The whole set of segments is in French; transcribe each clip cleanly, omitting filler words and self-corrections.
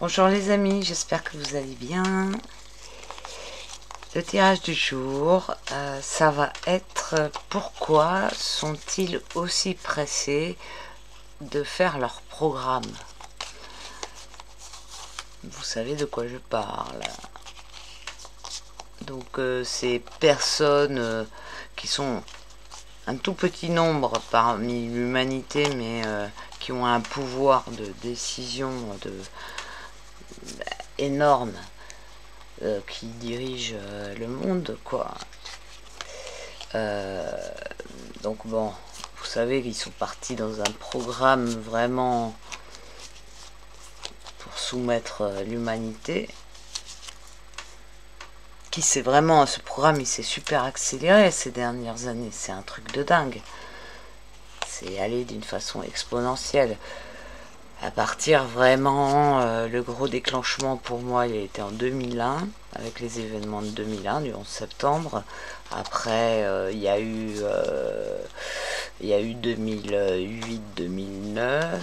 Bonjour les amis, j'espère que vous allez bien. Le tirage du jour, ça va être pourquoi sont-ils aussi pressés de faire leur programme? Vous savez de quoi je parle. Donc ces personnes qui sont un tout petit nombre parmi l'humanité, mais qui ont un pouvoir de décision énorme, qui dirigent le monde, quoi. Donc bon, vous savez qu'ils sont partis dans un programme vraiment pour soumettre l'humanité. Ce programme il s'est super accéléré ces dernières années, c'est un truc de dingue. C'est allé d'une façon exponentielle. À partir vraiment, le gros déclenchement pour moi il a été en 2001, avec les événements de 2001, du 11 septembre. Après, il y a eu 2008-2009,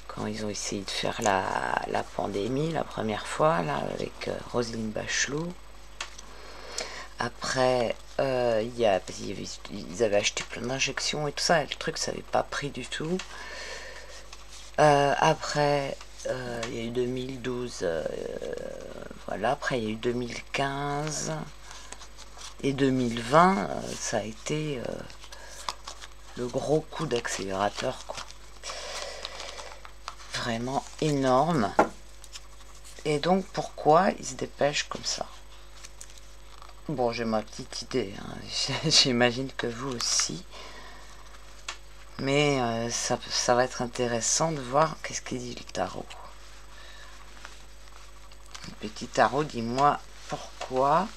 quand ils ont essayé de faire la pandémie, la première fois, là, avec Roselyne Bachelot. Après, ils avaient acheté plein d'injections et tout ça, et le truc, ça n'avait pas pris du tout. Après, il y a eu 2012, voilà. Après, il y a eu 2015 et 2020, ça a été le gros coup d'accélérateur, quoi. Vraiment énorme. Et donc, pourquoi ils se dépêchent comme ça? Bon, j'ai ma petite idée, hein. J'imagine que vous aussi. Mais ça va être intéressant de voir qu'est-ce qu'il dit le tarot. Le petit tarot, dis-moi pourquoi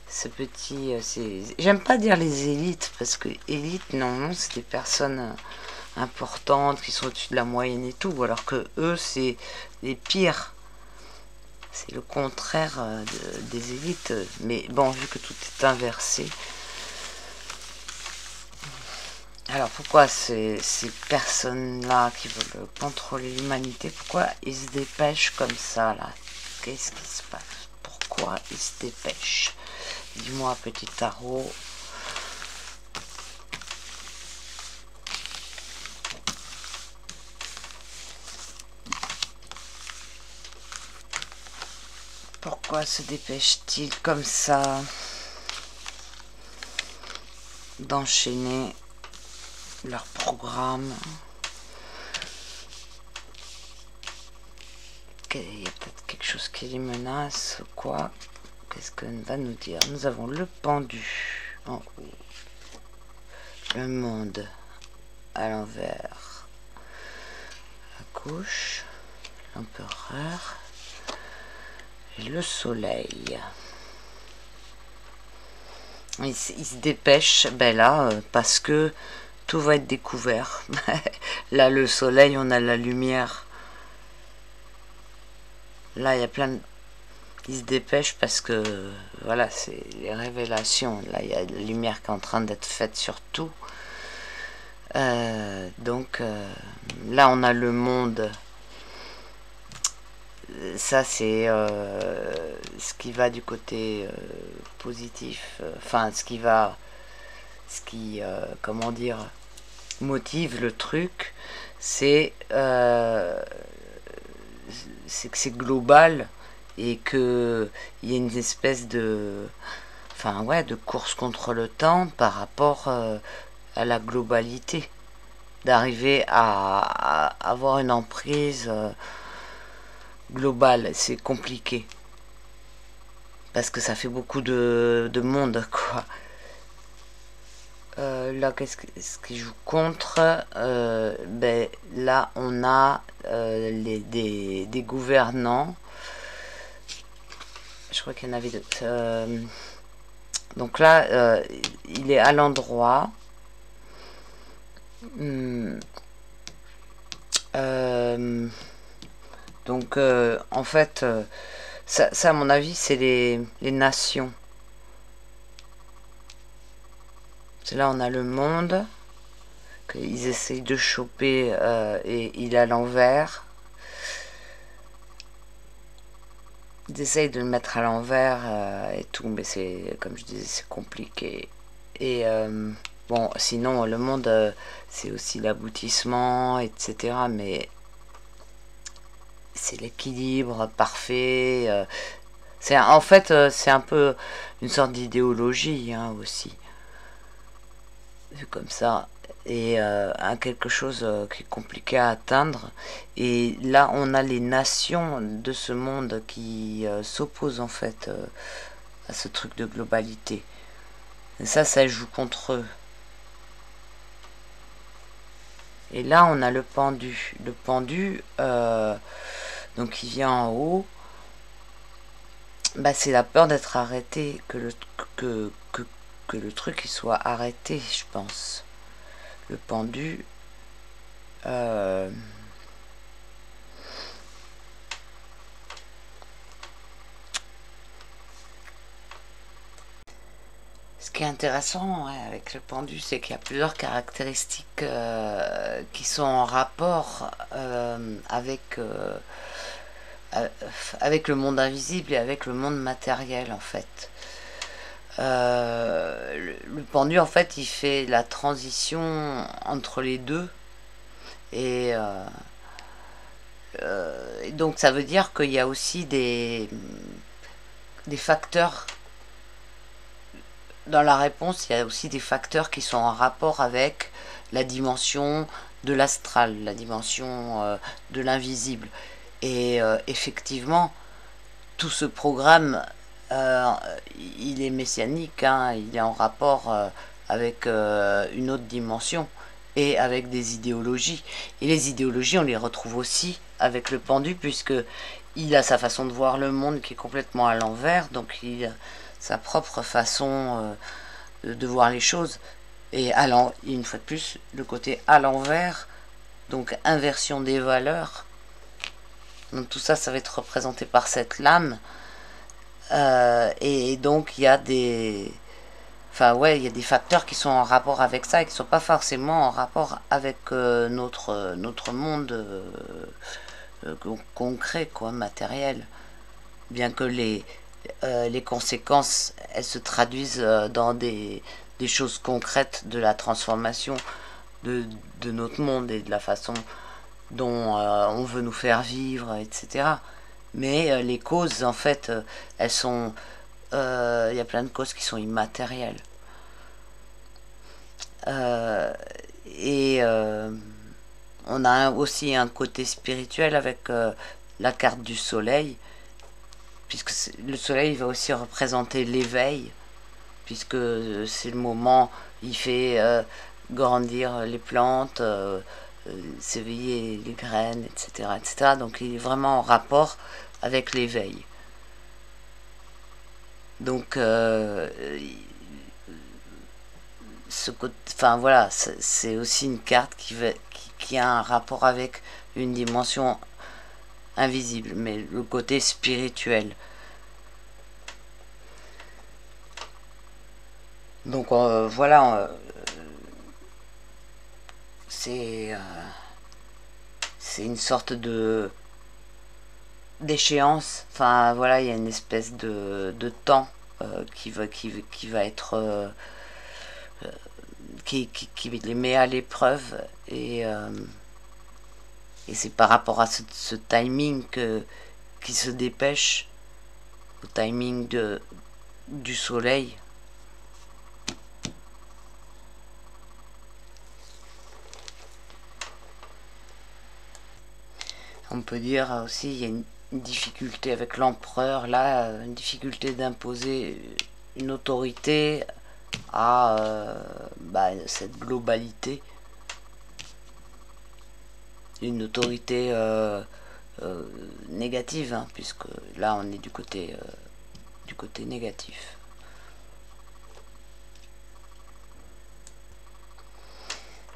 ce petit... j'aime pas dire les élites, parce que élite, non, c'est des personnes importantes qui sont au-dessus de la moyenne et tout, alors que eux, c'est les pires. C'est le contraire des élites. Mais bon, vu que tout est inversé... Alors pourquoi ces personnes-là qui veulent contrôler l'humanité, pourquoi ils se dépêchent comme ça là? Qu'est-ce qui se passe? Pourquoi ils se dépêchent? Dis-moi, petit tarot. Pourquoi se dépêchent-ils comme ça d'enchaîner leur programme? Il y a peut-être quelque chose qui les menace ou quoi? Qu'est-ce qu'on va nous dire? Nous avons le pendu en haut, le monde à l'envers à gauche, l'empereur et le soleil. Ils se dépêchent, ben là, parce que tout va être découvert. Là, le soleil, on a la lumière. Là, il y a plein de... Ils se dépêchent parce que, voilà, c'est les révélations. Là, il y a la lumière qui est en train d'être faite sur tout. Donc, là, on a le monde. Ça, c'est ce qui va du côté positif. Enfin, comment dire, motive le truc. C'est que c'est global et que il y a une espèce de de course contre le temps par rapport à la globalité, d'arriver à avoir une emprise globale. C'est compliqué parce que ça fait beaucoup de monde, quoi. Là, ce qui joue contre? Ben, là, on a des gouvernants. Je crois qu'il y en avait deux. Donc là, il est à l'endroit. Donc, en fait, ça, à mon avis, c'est les nations. C'est là, on a le monde qu'ils essayent de choper et il est à l'envers. ils essayent de le mettre à l'envers et tout, mais c'est, comme je disais, c'est compliqué. Et bon, sinon, le monde, c'est aussi l'aboutissement, etc. Mais c'est l'équilibre parfait. C'est, en fait, c'est un peu une sorte d'idéologie hein, aussi, vu comme ça. Et quelque chose qui est compliqué à atteindre. Et là, on a les nations de ce monde qui s'opposent en fait à ce truc de globalité. Et ça joue contre eux. Et là, on a le pendu. Le pendu, donc il vient en haut. Bah, c'est la peur d'être arrêté, que le truc il soit arrêté, je pense. Le pendu. Ce qui est intéressant ouais, avec le pendu, c'est qu'il y a plusieurs caractéristiques qui sont en rapport avec le monde invisible et avec le monde matériel en fait. Le pendu en fait il fait la transition entre les deux et donc ça veut dire qu'il y a aussi des facteurs dans la réponse, il y a aussi des facteurs qui sont en rapport avec la dimension de l'astral, la dimension de l'invisible. Et effectivement, tout ce programme, il est messianique, hein, il est en rapport avec une autre dimension et avec des idéologies. Et les idéologies, on les retrouve aussi avec le pendu, puisque il a sa façon de voir le monde qui est complètement à l'envers, donc il a sa propre façon de voir les choses. Et une fois de plus, le côté à l'envers, donc inversion des valeurs. Donc tout ça, ça va être représenté par cette lame. Et donc il y a des... Enfin ouais, il y a des facteurs qui sont en rapport avec ça et qui ne sont pas forcément en rapport avec notre monde concret, quoi, matériel. Bien que les conséquences, elles se traduisent dans des choses concrètes de la transformation de notre monde et de la façon dont on veut nous faire vivre, etc. Mais les causes, en fait, elles sont... Il y a plein de causes qui sont immatérielles. Et on a aussi un côté spirituel avec la carte du soleil, puisque le soleil va aussi représenter l'éveil, puisque c'est le moment, il fait grandir les plantes, s'éveiller les graines, etc., etc. Donc il est vraiment en rapport avec l'éveil. Donc enfin voilà, c'est aussi une carte qui a un rapport avec une dimension invisible, mais le côté spirituel. Donc voilà, c'est une sorte de d'échéance. Enfin voilà, il y a une espèce de temps qui va être qui les met à l'épreuve et c'est par rapport à ce timing qui se dépêche, au timing du soleil. On peut dire aussi il y a une difficulté avec l'empereur, là, une difficulté d'imposer une autorité à cette globalité, une autorité négative, hein, puisque là on est du côté négatif.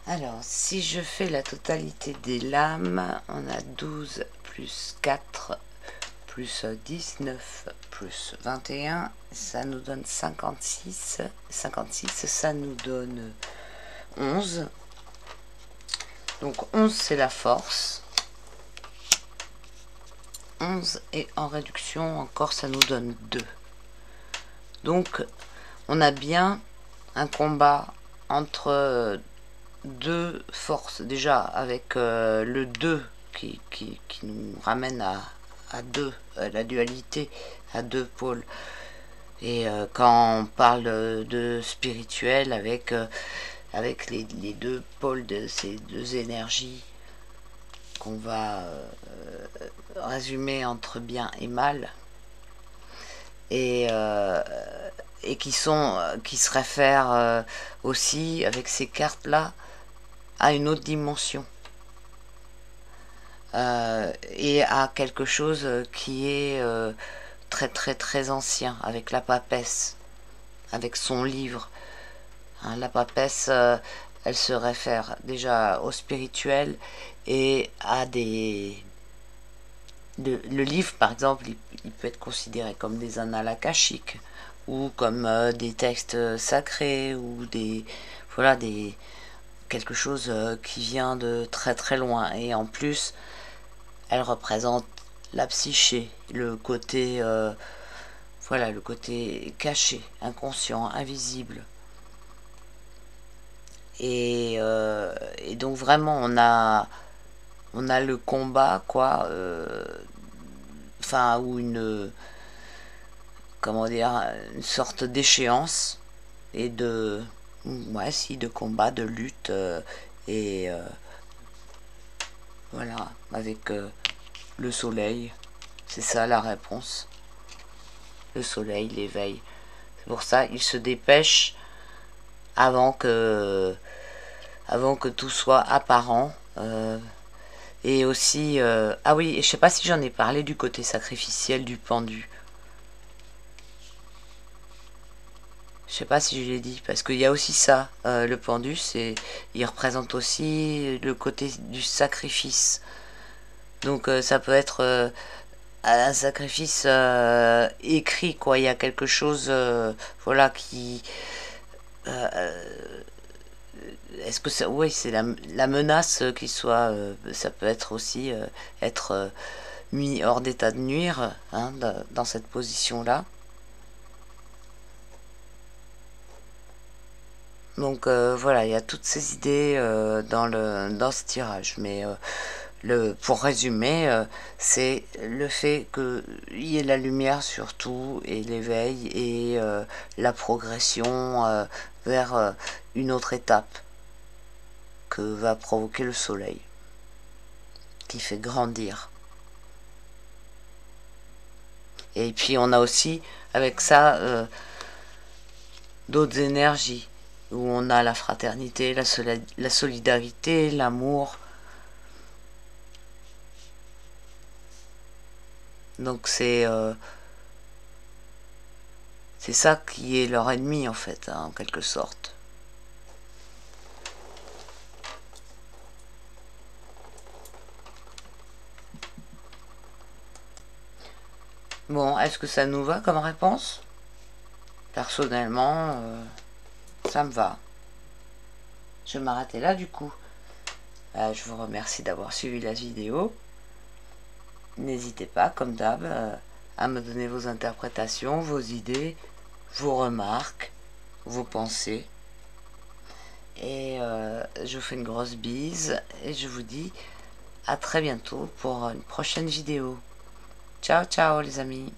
Alors, si je fais la totalité des lames, on a 12 plus 4 plus 19 plus 21, ça nous donne 56. 56, ça nous donne 11. Donc 11, c'est la force. 11 et en réduction encore ça nous donne 2. Donc on a bien un combat entre deux forces, déjà avec le 2 qui nous ramène à 2, la dualité, à 2 pôles. Et quand on parle de spirituel avec les deux pôles de ces deux énergies qu'on va résumer entre bien et mal, et qui se réfèrent aussi avec ces cartes là à une autre dimension, et à quelque chose qui est très très très ancien, avec la papesse, avec son livre. Hein, la papesse, elle se réfère déjà au spirituel et à des... Le livre, par exemple, il peut être considéré comme des annales akashiques, ou comme des textes sacrés, ou des... Voilà, quelque chose qui vient de très très loin. Et en plus, elle représente la psyché, le côté... voilà, le côté caché, inconscient, invisible. Et donc vraiment on a le combat, quoi, enfin, ou une, comment dire, une sorte d'échéance et de, ouais, si, de combat, de lutte, et voilà, avec le soleil, c'est ça la réponse, le soleil, l'éveil. C'est pour ça il se dépêche avant que tout soit apparent. Et aussi, ah oui, et je sais pas si j'en ai parlé du côté sacrificiel du pendu. Je sais pas si je l'ai dit, parce qu'il y a aussi ça. Le pendu, il représente aussi le côté du sacrifice. Donc ça peut être un sacrifice écrit, quoi. Il y a quelque chose, voilà, qui... est-ce que ça, oui, c'est la menace qui soit, ça peut être aussi être mis hors d'état de nuire, hein, dans cette position-là. Donc voilà, il y a toutes ces idées dans ce tirage. Mais pour résumer, c'est le fait qu'il y ait la lumière surtout, et l'éveil, et la progression vers une autre étape que va provoquer le soleil, qui fait grandir. Et puis on a aussi avec ça d'autres énergies, où on a la fraternité, la solidarité, l'amour. Donc c'est ça qui est leur ennemi, en fait, hein, en quelque sorte. Bon, est-ce que ça nous va comme réponse? Personnellement, ça me va. Je vais m'arrêter là du coup. Je vous remercie d'avoir suivi la vidéo. N'hésitez pas, comme d'hab, à me donner vos interprétations, vos idées, vos remarques, vos pensées. Et je vous fais une grosse bise et je vous dis à très bientôt pour une prochaine vidéo. Ciao, ciao les amis.